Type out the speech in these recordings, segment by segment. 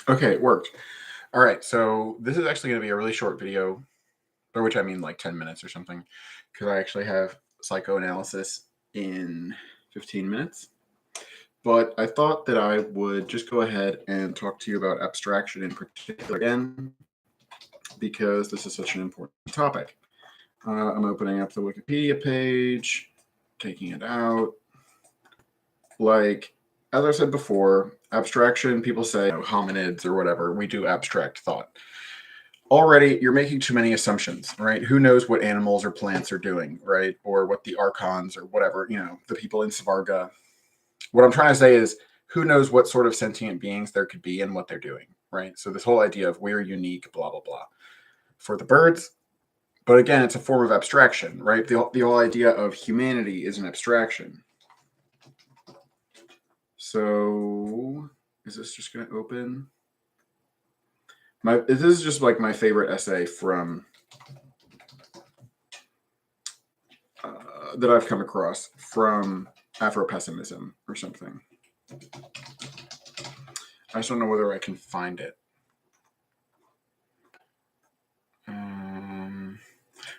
Okay, it worked. All right, so this is actually going to be a really short video, by which I mean like 10 minutes or something, because I actually have psychoanalysis in 15 minutes. But I thought that I would just go ahead and talk to you about abstraction in particular again, because this is such an important topic. I'm opening up the Wikipedia page, taking it out. Like, as I said before, abstraction, people say hominids or whatever, we do abstract thought. Already, you're making too many assumptions, right? Who knows what animals or plants are doing, right? Or what the archons or whatever, the people in Svarga. What I'm trying to say is, who knows what sort of sentient beings there could be and what they're doing, right? So this whole idea of we're unique, blah, blah, blah. For the birds, but again, it's a form of abstraction, right? The whole idea of humanity is an abstraction. So is this just going to open? This is just like my favorite essay from that I've come across from Afro-pessimism or something. I just don't know whether I can find it.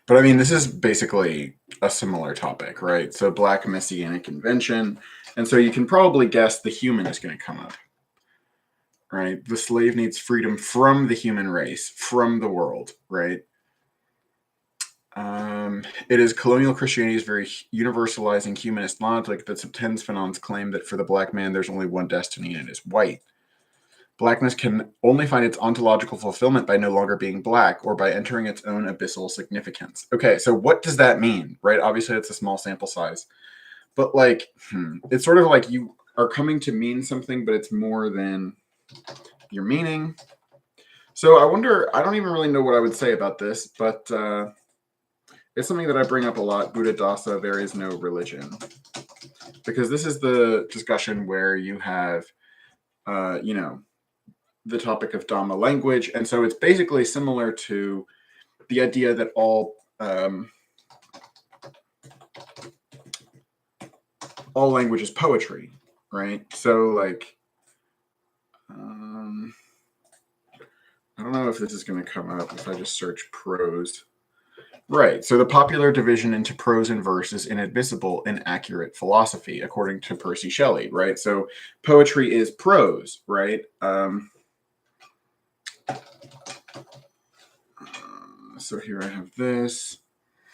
But I mean, this is basically a similar topic, right? So Black Messianic Invention. And so you can probably guess the human is going to come up, right? The slave needs freedom from the human race, from the world, right? It is colonial Christianity's very universalizing humanist logic that subtends Fanon's claim that for the black man, there's only one destiny and it is white. Blackness can only find its ontological fulfillment by no longer being black or by entering its own abyssal significance. Okay, so what does that mean, right? Obviously, it's a small sample size. But, like, it's sort of like you are coming to mean something, but it's more than your meaning. So I wonder, I don't even really know what I would say about this, but it's something that I bring up a lot. Buddha Dasa, there is no religion. Because this is the discussion where you have, the topic of Dhamma language. And so it's basically similar to the idea that all language is poetry, right? So, like, I don't know if this is going to come up if I just search prose. Right. So the popular division into prose and verse is inadmissible in accurate philosophy, according to Percy Shelley, right? So poetry is prose, right? So here I have this.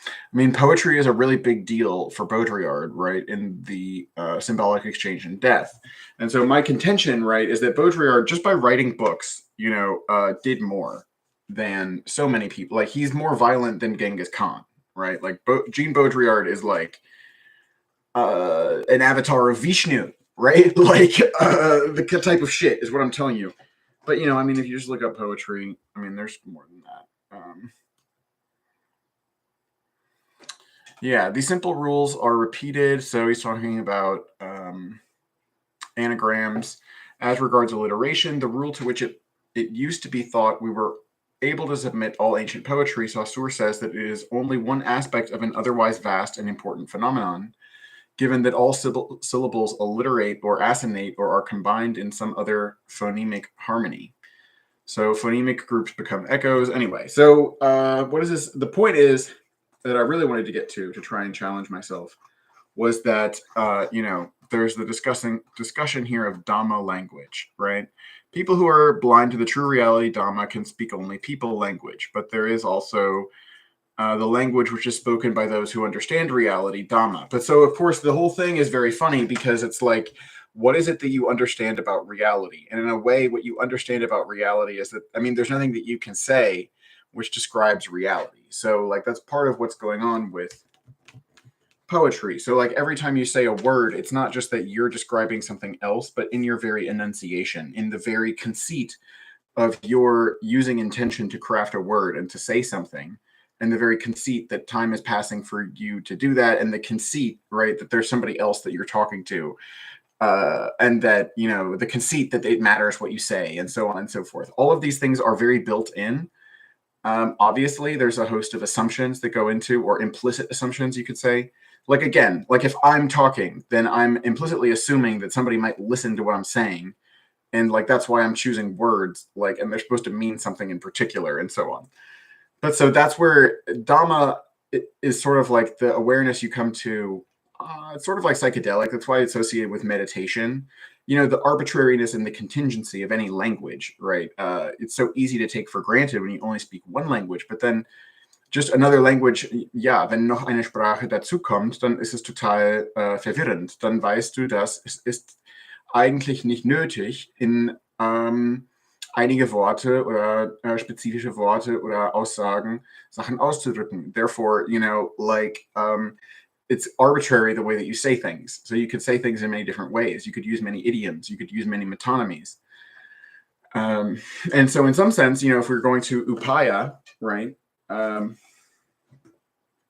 I mean, poetry is a really big deal for Baudrillard, right, in the symbolic exchange in death. And so my contention, right, is that Baudrillard, just by writing books, did more than so many people. Like, he's more violent than Genghis Khan, right? Like, Jean Baudrillard is like an avatar of Vishnu, right? Like, the type of shit is what I'm telling you. But, I mean, if you just look up poetry, I mean, there's more than that. Yeah, these simple rules are repeated. So he's talking about anagrams. As regards alliteration, the rule to which it used to be thought we were able to submit all ancient poetry, Saussure says that it is only one aspect of an otherwise vast and important phenomenon, given that all syllables alliterate or assonate or are combined in some other phonemic harmony. So phonemic groups become echoes. Anyway, so what is this? The point is that I really wanted to get to try and challenge myself was that, there's the discussion here of Dhamma language, right? People who are blind to the true reality Dhamma can speak only people language, but there is also the language which is spoken by those who understand reality, Dhamma. But so, of course, the whole thing is very funny because it's like, what is it that you understand about reality? And in a way, what you understand about reality is that, I mean, there's nothing that you can say which describes reality. So, like, that's part of what's going on with poetry. So, like, every time you say a word, it's not just that you're describing something else, but in your very enunciation, in the very conceit of your using intention to craft a word and to say something, and the very conceit that time is passing for you to do that, and the conceit, right, that there's somebody else that you're talking to, and that, the conceit that it matters what you say, and so on and so forth. All of these things are very built in. Obviously, there's a host of assumptions that go into, or implicit assumptions, you could say. Like, again, like if I'm talking, then I'm implicitly assuming that somebody might listen to what I'm saying, And like that's why I'm choosing words, like, and they're supposed to mean something in particular, and so on. But so that's where Dhamma is sort of like the awareness you come to. It's sort of like psychedelic. That's why it's associated with meditation. You know, the arbitrariness and the contingency of any language, right? It's so easy to take for granted when you only speak one language, but then just another language, ja, wenn noch eine Sprache dazukommt, dann ist es total verwirrend. Dann weißt du, dass es ist eigentlich nicht nötig, in einige Worte oder spezifische Worte oder Aussagen Sachen auszudrücken. Therefore, you know, like it's arbitrary the way that you say things. So you could say things in many different ways. You could use many idioms. You could use many metonymies. And so in some sense, you know, if we're going to upaya, right?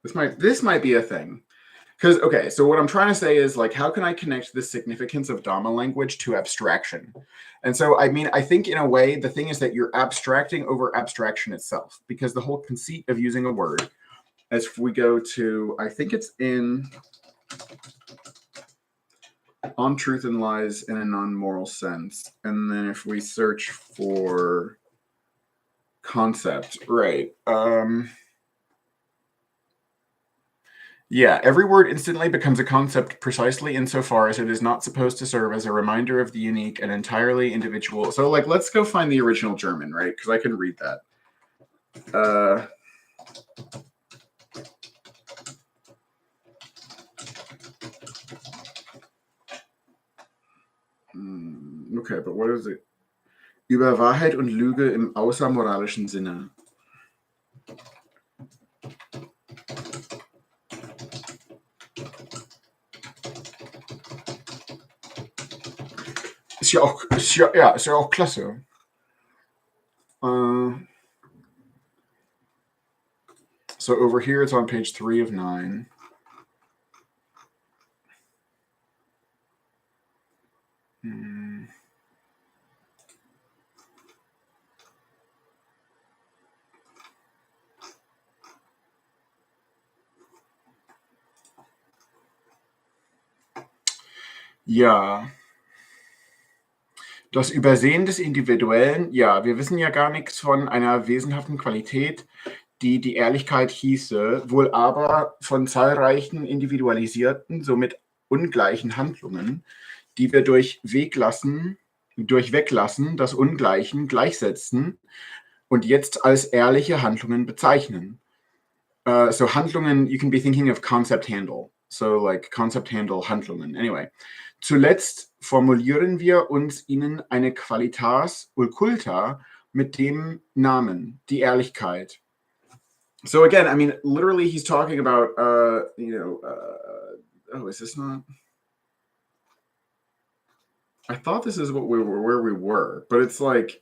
This might be a thing. Because, okay, so what I'm trying to say is, like, how can I connect the significance of Dhamma language to abstraction? And so, I mean, I think in a way, the thing is that you're abstracting over abstraction itself, because the whole conceit of using a word, as if we go to, I think it's in On Truth and Lies in a Non-Moral Sense. And then if we search for concept, right, yeah, every word instantly becomes a concept precisely insofar as it is not supposed to serve as a reminder of the unique and entirely individual. So, like, let's go find the original German, right? Because I can read that. Okay, but what is it? Über Wahrheit und Lüge im außermoralischen Sinne. Ist ja auch klasse. So over here, it's on page 3 of 9. Ja. Das Übersehen des Individuellen, ja, wir wissen ja gar nichts von einer wesenhaften Qualität, die die Ehrlichkeit hieße, wohl aber von zahlreichen individualisierten, somit ungleichen Handlungen, die wir durch Weglassen das Ungleichen gleichsetzen und jetzt als ehrliche Handlungen bezeichnen. So Handlungen, you can be thinking of concept handle. So like concept handle Handlungen. Anyway. Zuletzt formulieren wir uns ihnen eine Qualitas occulta mit dem Namen, die Ehrlichkeit. So again, I mean, literally he's talking about, oh, is this not? I thought this is where we were, but it's like,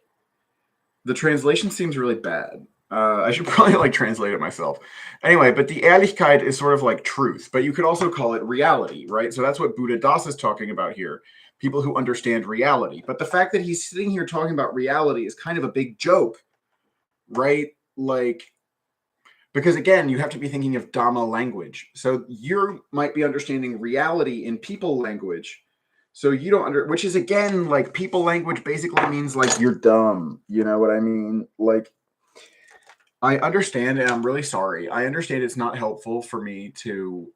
the translation seems really bad. I should probably like translate it myself. Anyway, but the Ehrlichkeit is sort of like truth, but you could also call it reality, right? So that's what Buddha Das is talking about here. People who understand reality. But the fact that he's sitting here talking about reality is kind of a big joke, right? Like, because again, you have to be thinking of Dhamma language. So you might be understanding reality in people language. So you don't which is again, like people language basically means like you're dumb. You know what I mean? Like, I understand, and I'm really sorry. I understand it's not helpful for me to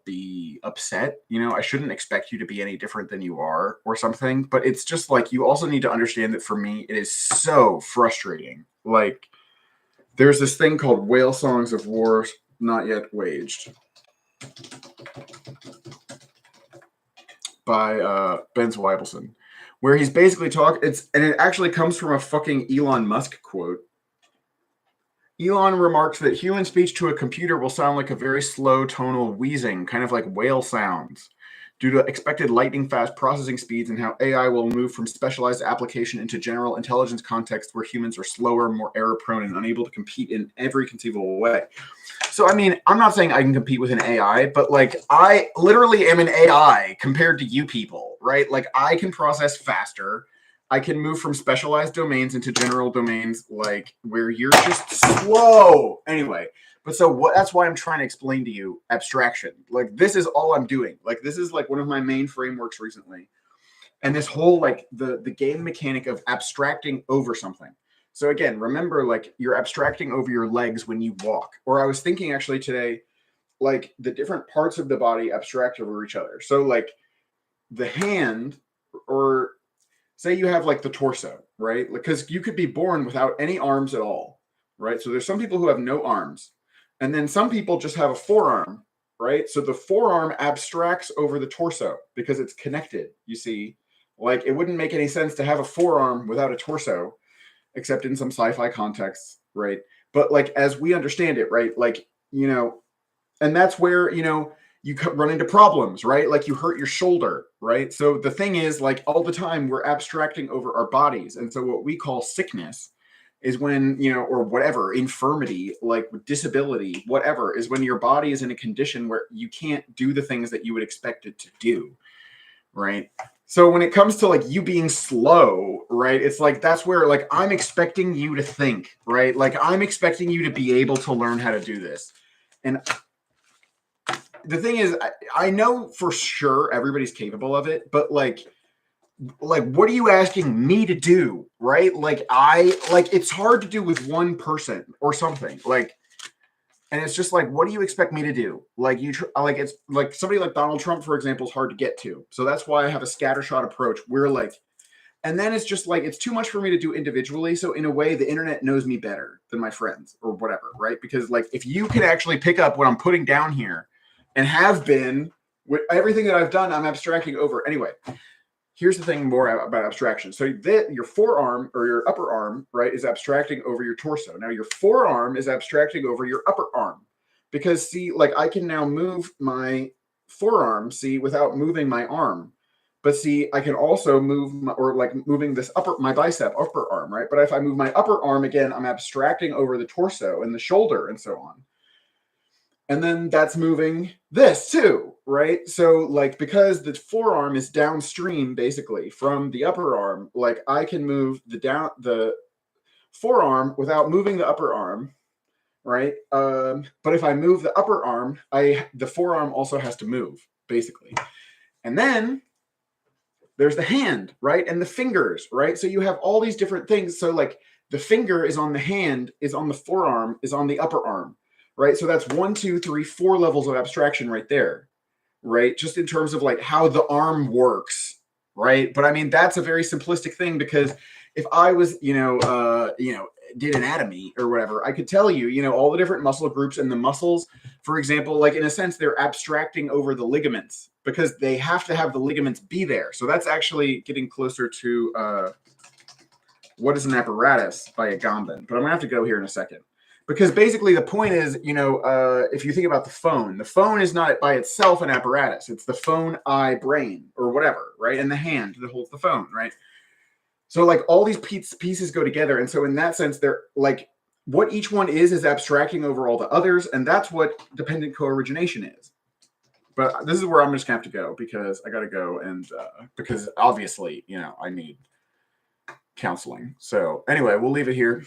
be upset. You know, I shouldn't expect you to be any different than you are or something. But it's just like you also need to understand that for me, it is so frustrating. Like, there's this thing called Whale Songs of War Not Yet Waged by Ben Zweibelson, where he's basically and it actually comes from a fucking Elon Musk quote. Elon remarks that human speech to a computer will sound like a very slow tonal wheezing, kind of like whale sounds, due to expected lightning-fast processing speeds and how AI will move from specialized application into general intelligence context where humans are slower, more error-prone, and unable to compete in every conceivable way. So, I mean, I'm not saying I can compete with an AI, but, like, I literally am an AI compared to you people, right? Like, I can process faster. I can move from specialized domains into general domains, like where you're just slow. Anyway, but so that's why I'm trying to explain to you abstraction. Like, this is all I'm doing. Like, this is like one of my main frameworks recently. and this whole like the game mechanic of abstracting over something. So again, remember, like, you're abstracting over your legs when you walk. Or I was thinking actually today, like, the different parts of the body abstract over each other. So like the hand, or say you have like the torso, right? Because you could be born without any arms at all, right? So there's some people who have no arms, and then some people just have a forearm, right? So the forearm abstracts over the torso because it's connected. You see, like, it wouldn't make any sense to have a forearm without a torso, except in some sci-fi contexts, right? But like, as we understand it, right? Like, and that's where, you run into problems, right? Like, you hurt your shoulder, right? So the thing is, like, all the time we're abstracting over our bodies. And so what we call sickness is when, or whatever, infirmity, like disability, whatever, is when your body is in a condition where you can't do the things that you would expect it to do, right? So when it comes to like you being slow, right, it's like that's where, like, I'm expecting you to think, right? Like, I'm expecting you to be able to learn how to do this. And the thing is, I know for sure everybody's capable of it, but like what are you asking me to do, right? Like, it's hard to do with one person or something, like, and it's just like, what do you expect me to do? Like, like, it's like somebody like Donald Trump, for example, is hard to get to. So that's why I have a scattershot approach. We're like, and then it's just like, it's too much for me to do individually. So in a way, the internet knows me better than my friends or whatever, right? Because like, if you can actually pick up what I'm putting down here, and have been with everything that I've done, I'm abstracting over. Anyway, here's the thing more about abstraction. So your forearm or your upper arm, right, is abstracting over your torso. Now your forearm is abstracting over your upper arm, because see, like, I can now move my forearm, see, without moving my arm. But see, I can also move moving this my bicep, upper arm, right? But if I move my upper arm again, I'm abstracting over the torso and the shoulder and so on. And then that's moving this too, right? So like, because the forearm is downstream basically from the upper arm, like, I can move the forearm without moving the upper arm, right? But if I move the upper arm, the forearm also has to move basically. And then there's the hand, right? And the fingers, right? So you have all these different things. So like, the finger is on the hand, is on the forearm, is on the upper arm, right? So that's 1, 2, 3, 4 levels of abstraction right there, right? Just in terms of like how the arm works, right? But I mean, that's a very simplistic thing, because if I was, did anatomy or whatever, I could tell you, all the different muscle groups and the muscles, for example, like, in a sense, they're abstracting over the ligaments because they have to have the ligaments be there. So that's actually getting closer to What is an Apparatus by Agamben. But I'm gonna have to go here in a second. Because basically the point is, if you think about the phone is not by itself an apparatus. It's the phone, eye, brain, or whatever, right? And the hand that holds the phone, right? So like, all these pieces go together. And so in that sense, they're like, what each one is abstracting over all the others. And that's what dependent co-origination is. But this is where I'm just gonna have to go, because I gotta go, and because obviously, I need counseling. So anyway, we'll leave it here.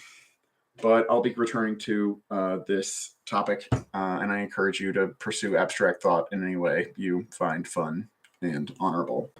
But I'll be returning to this topic, and I encourage you to pursue abstract thought in any way you find fun and honorable.